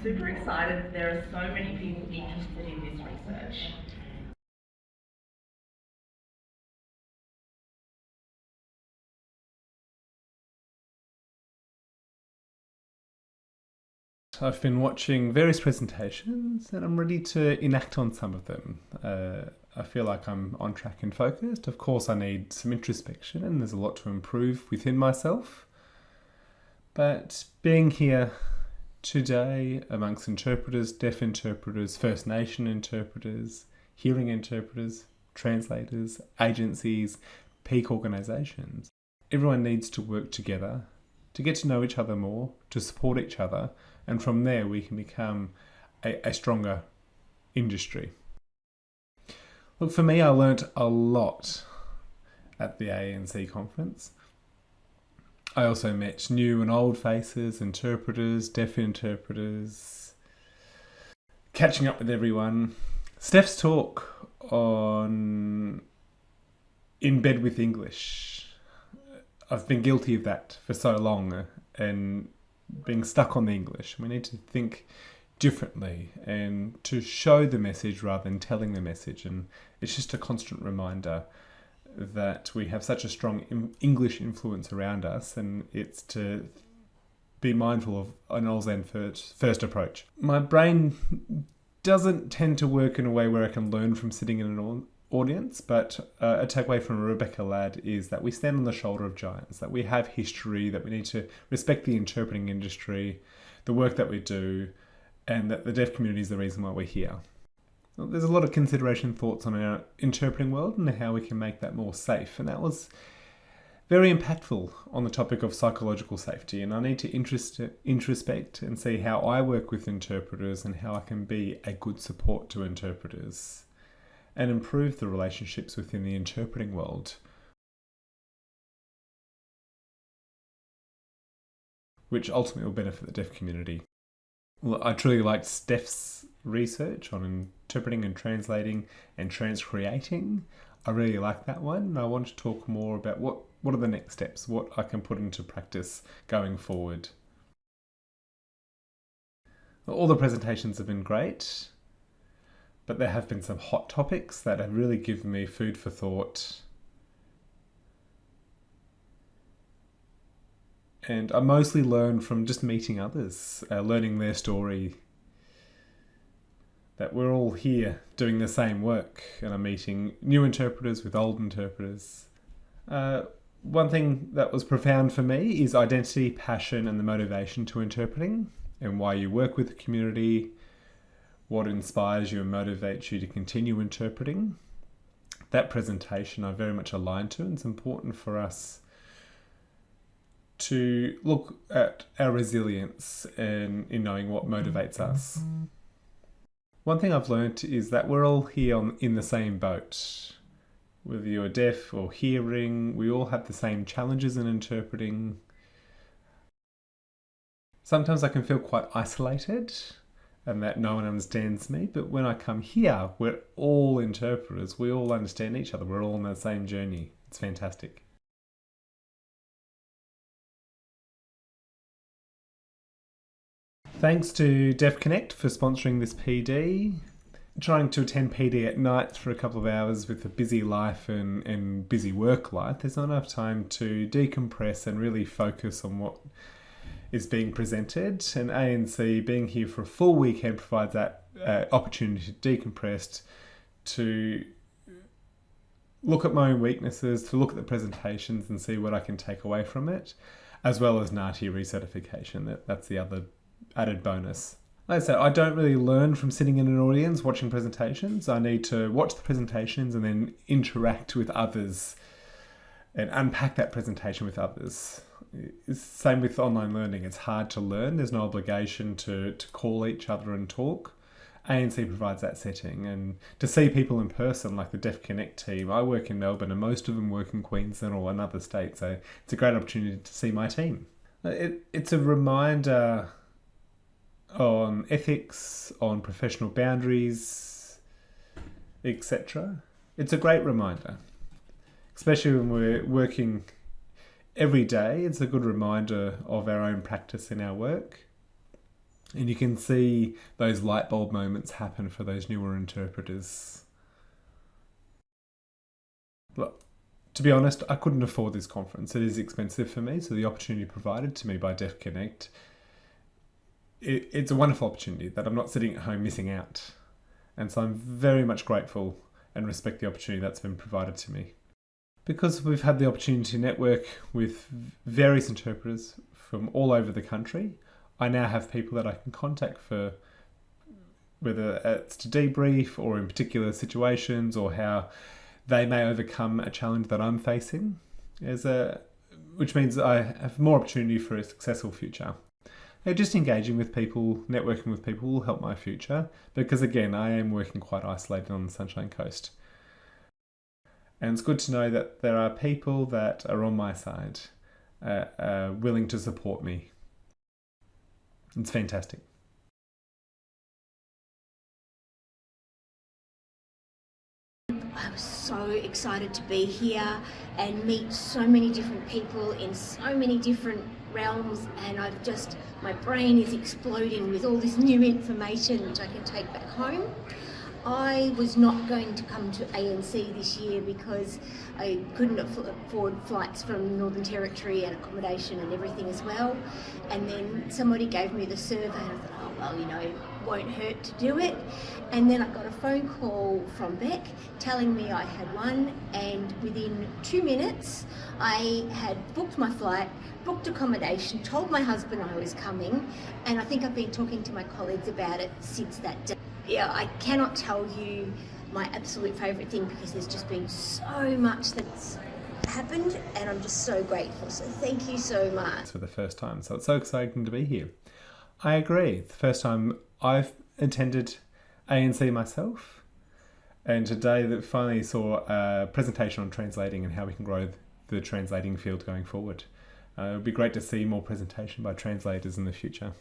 super excited that there are so many people interested in this research. I've been watching various presentations and I'm ready to enact on some of them. I feel like I'm on track and focused. Of course, I need some introspection and there's a lot to improve within myself. But being here today amongst interpreters, deaf interpreters, First Nation interpreters, hearing interpreters, translators, agencies, peak organisations, everyone needs to work together to get to know each other more, to support each other, and from there we can become a stronger industry. Look, for me, I learnt a lot at the ANC conference. I also met new and old faces, interpreters, deaf interpreters, catching up with everyone. Steph's talk on In Bed with English. I've been guilty of that for so long and being stuck on the English. We need to think differently and to show the message rather than telling the message. And it's just a constant reminder that we have such a strong English influence around us, and it's to be mindful of an Auslan first approach. My brain doesn't tend to work in a way where I can learn from sitting in an audience, but a takeaway from Rebecca Ladd is that we stand on the shoulder of giants, that we have history, that we need to respect the interpreting industry, the work that we do, and that the deaf community is the reason why we're here. Well, there's a lot of consideration thoughts on our interpreting world and how we can make that more safe, and that was very impactful on the topic of psychological safety. And I need to introspect and see how I work with interpreters and how I can be a good support to interpreters and improve the relationships within the interpreting world, which ultimately will benefit the deaf community. Well, I truly liked Steph's research on interpreting and translating and transcreating. I really like that one, and I want to talk more about what are the next steps, what I can put into practice going forward. All the presentations have been great, but there have been some hot topics that have really given me food for thought. And I mostly learn from just meeting others, learning their story, that we're all here doing the same work, and I'm meeting new interpreters with old interpreters. One thing that was profound for me is identity, passion, and the motivation to interpreting, and why you work with the community, what inspires you and motivates you to continue interpreting. That presentation I very much aligned to, and it's important for us to look at our resilience and in knowing what motivates us. One thing I've learnt is that we're all here in the same boat. Whether you're deaf or hearing, we all have the same challenges in interpreting. Sometimes I can feel quite isolated and that no one understands me, but when I come here, we're all interpreters. We all understand each other. We're all on the same journey. It's fantastic. Thanks to Deaf Connect for sponsoring this PD. Trying to attend PD at night for a couple of hours with a busy life and busy work life, there's not enough time to decompress and really focus on what is being presented. And ANC being here for a full weekend provides that opportunity to decompress, to look at my own weaknesses, to look at the presentations and see what I can take away from it, as well as NAATI recertification. That's the other added bonus. Like I said, I don't really learn from sitting in an audience watching presentations. I need to watch the presentations and then interact with others and unpack that presentation with others. It's the same with online learning. It's hard to learn. There's no obligation to call each other and talk. ANC provides that setting, and to see people in person, like the Deaf Connect team. I work in Melbourne and most of them work in Queensland or another state, so it's a great opportunity to see my team. It's a reminder on ethics, on professional boundaries, etc. It's a great reminder, especially when we're working every day. It's a good reminder of our own practice in our work. And you can see those light bulb moments happen for those newer interpreters. Look, to be honest, I couldn't afford this conference. It is expensive for me, so the opportunity provided to me by Deaf Connect, it's a wonderful opportunity that I'm not sitting at home missing out. And so I'm very much grateful and respect the opportunity that's been provided to me. Because we've had the opportunity to network with various interpreters from all over the country, I now have people that I can contact for whether it's to debrief or in particular situations or how they may overcome a challenge that I'm facing, which means I have more opportunity for a successful future. Just engaging with people, networking with people will help my future because again, I am working quite isolated on the Sunshine Coast. And it's good to know that there are people that are on my side, willing to support me. It's fantastic. I was so excited to be here and meet so many different people in so many different realms, and my brain is exploding with all this new information which I can take back home. I was not going to come to ANC this year because I couldn't afford flights from Northern Territory and accommodation and everything as well. And then somebody gave me the survey and I thought, oh, well, it won't hurt to do it. And then I got a phone call from Beck telling me I had won, and within 2 minutes I had booked my flight, booked accommodation, told my husband I was coming, and I think I've been talking to my colleagues about it since that day. Yeah, I cannot tell you my absolute favourite thing because there's just been so much that's happened and I'm just so grateful. So thank you so much. For the first time, so it's so exciting to be here. I agree. The first time I've attended ANC myself, and today that finally saw a presentation on translating and how we can grow the translating field going forward. It would be great to see more presentation by translators in the future.